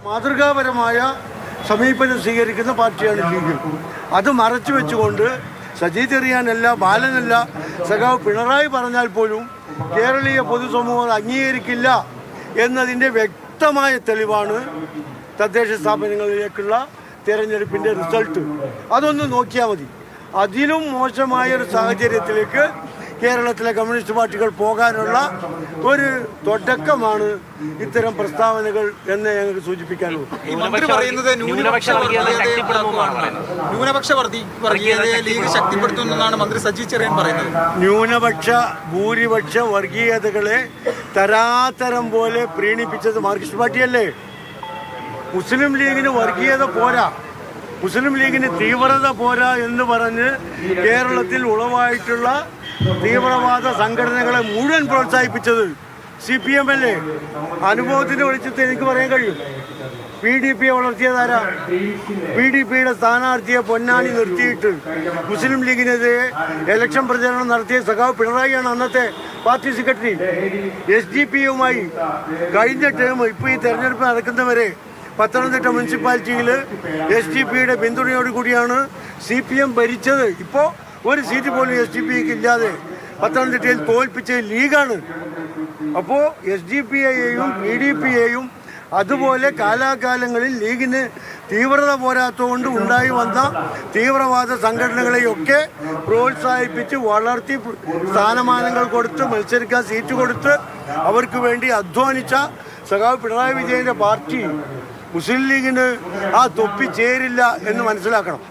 മാതൃകാപരമായ സമീപനം സ്വീകരിക്കുന്ന പാർട്ടിയാണ് ലീഗ്. അത് മറച്ചു വെച്ചുകൊണ്ട് സജി ചെറിയാനല്ല, ബാലനല്ല, സഖാവ് പിണറായി പറഞ്ഞാൽ പോലും കേരളീയ പൊതുസമൂഹം അംഗീകരിക്കില്ല എന്നതിൻ്റെ വ്യക്തമായ തെളിവാണ് തദ്ദേശ സ്ഥാപനങ്ങളിലേക്കുള്ള തിരഞ്ഞെടുപ്പിൻ്റെ റിസൾട്ട്. അതൊന്ന് നോക്കിയാൽ മതി. അതിലും മോശമായ ഒരു സാഹചര്യത്തിലേക്ക് കേരളത്തിലെ കമ്മ്യൂണിസ്റ്റ് പാർട്ടികൾ പോകാനുള്ള ഒരു തുടക്കമാണ് ഇത്തരം പ്രസ്താവനകൾ എന്ന് ഞങ്ങൾക്ക് സൂചിപ്പിക്കാനുള്ളൂ. മന്ത്രി പറയുന്നത് ന്യൂനപക്ഷ വർഗീയതയെ ലീഗ് ശക്തിപ്പെടുത്തുമെന്നാണ് മന്ത്രി സജി ചെറിയാൻ പറയുന്നത്. ന്യൂനപക്ഷ ഭൂരിപക്ഷ വർഗീയതകളെ തരാതരം പോലെ പ്രീണിപ്പിച്ചത് മാർക്സിസ്റ്റ് പാർട്ടിയല്ലേ? മുസ്ലിം ലീഗിന് വർഗീയത പോരാ, മുസ്ലിം ലീഗിന് തീവ്രത പോരാ എന്ന് പറഞ്ഞ് കേരളത്തിൽ ഉളവായിട്ടുള്ള തീവ്രവാദ സംഘടനകളെ മുഴുവൻ പ്രോത്സാഹിപ്പിച്ചത് CPM അല്ലേ? അനുഭവത്തിന്റെ വെളിച്ചത്തിൽ എനിക്ക് പറയാൻ കഴിയും. PDP വളർത്തിയതാരാ? PDPയുടെ സ്ഥാനാർത്ഥിയെ പൊന്നാനി നിർത്തിയിട്ട് മുസ്ലിം ലീഗിനെതിരെ ഇലക്ഷൻ പ്രചരണം നടത്തിയ സഖാവ് പിണറായിയാണ് അന്നത്തെ പാർട്ടി സെക്രട്ടറി. SDPയുമായി കഴിഞ്ഞ ടേം ഇപ്പോൾ ഈ തെരഞ്ഞെടുപ്പ് നടക്കുന്നവരെ പത്തനംതിട്ട മുനിസിപ്പാലിറ്റിയിൽ SDPയുടെ പിന്തുണയോടുകൂടിയാണ് CPM ഭരിച്ചത്. ഇപ്പോൾ ഒരു സീറ്റ് പോലും SDPക്ക് ഇല്ലാതെ പത്തനംതിട്ടയിൽ തോൽപ്പിച്ച ലീഗാണ്. അപ്പോൾ SDPയെയും PDPയെയും അതുപോലെ കാലാകാലങ്ങളിൽ ലീഗിന് തീവ്രത പോരാത്തതുകൊണ്ട് ഉണ്ടായി വന്ന തീവ്രവാദ സംഘടനകളെയൊക്കെ പ്രോത്സാഹിപ്പിച്ച് വളർത്തി സ്ഥാനമാനങ്ങൾ കൊടുത്ത് മത്സരിക്കാൻ സീറ്റ് കൊടുത്ത് അവർക്ക് വേണ്ടി അധ്വാനിച്ച സഖാവ് പിണറായി വിജയൻ്റെ പാർട്ടി മുസ്ലിം ലീഗിന് ആ തൊപ്പി ചേരില്ല എന്ന് മനസ്സിലാക്കണം.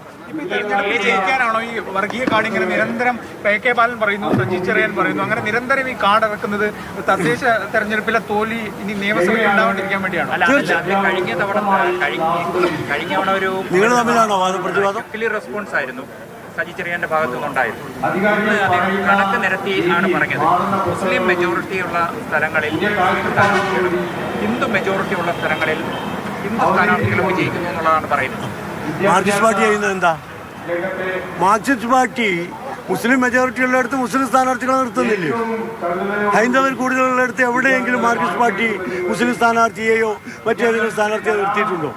ജയിക്കാനാണോ ഈ വർഗീയ കാർഡ് ഇങ്ങനെ നിരന്തരം PK ബാലൻ പറയുന്നു, സജി ചെറിയാൻ പറയുന്നു, അങ്ങനെ നിരന്തരം ഈ കാർഡ് ഇറക്കുന്നത് തദ്ദേശ തെരഞ്ഞെടുപ്പിലെ തോൽവി ഇനി നിയമസഭയിൽ ഉണ്ടാവാണ്ടിരിക്കാൻ വേണ്ടിയാണ്? കഴിഞ്ഞ തവണ ഒരു നിങ്ങൾ തമ്മിലാണോ വാദപ്രതിവാദം? റെസ്പോൺസ് ആയിരുന്നു സജി ചെറിയാന്റെ ഭാഗത്തു നിന്നുണ്ടായിരുന്നു. ഇന്ന് അദ്ദേഹം കണക്ക് നിരത്തി ആണ് പറഞ്ഞത്. മുസ്ലിം മെജോറിറ്റിയുള്ള സ്ഥലങ്ങളിൽ സ്ഥാനാർത്ഥികളും ഹിന്ദു മെജോറിറ്റി ഉള്ള സ്ഥലങ്ങളിൽ ഹിന്ദു സ്ഥാനാർത്ഥികളും വിജയിക്കുന്നു എന്നുള്ളതാണ് പറയുന്നത്. മാർക്സിസ്റ്റ് പാർട്ടി ചെയ്യുന്നത് എന്താ? മാർക്സിസ്റ്റ് പാർട്ടി മുസ്ലിം മെജോറിറ്റി ഉള്ളിടത്ത് മുസ്ലിം സ്ഥാനാർത്ഥികളെ നിർത്തുന്നില്ലേ? ഹൈന്ദവർ കൂടുതലുള്ളിടത്ത് എവിടെയെങ്കിലും മാർക്സിസ്റ്റ് പാർട്ടി മുസ്ലിം സ്ഥാനാർത്ഥിയെയോ മറ്റേതെങ്കിലും സ്ഥാനാർത്ഥിയെ നിർത്തിയിട്ടുണ്ടോ?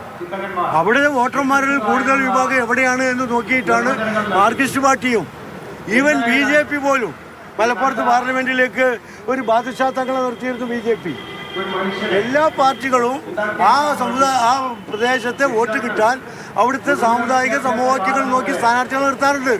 അവിടെ വോട്ടർമാരിൽ കൂടുതൽ വിഭാഗം എവിടെയാണ് എന്ന് നോക്കിയിട്ടാണ് മാർക്സിസ്റ്റ് പാർട്ടിയും ഈവൻ BJP പോലും മലപ്പുറത്ത് പാർലമെന്റിലേക്ക് ഒരു ബാദുഷാ തങ്ങളെ നിർത്തിയിരുന്നു BJP. എല്ലാ പാർട്ടികളും ആ പ്രദേശത്തെ വോട്ട് കിട്ടാൻ അവിടുത്തെ സാമുദായിക സമവാക്യങ്ങൾ നോക്കി സ്ഥാനാർത്ഥികൾ നിർത്താറുണ്ട്.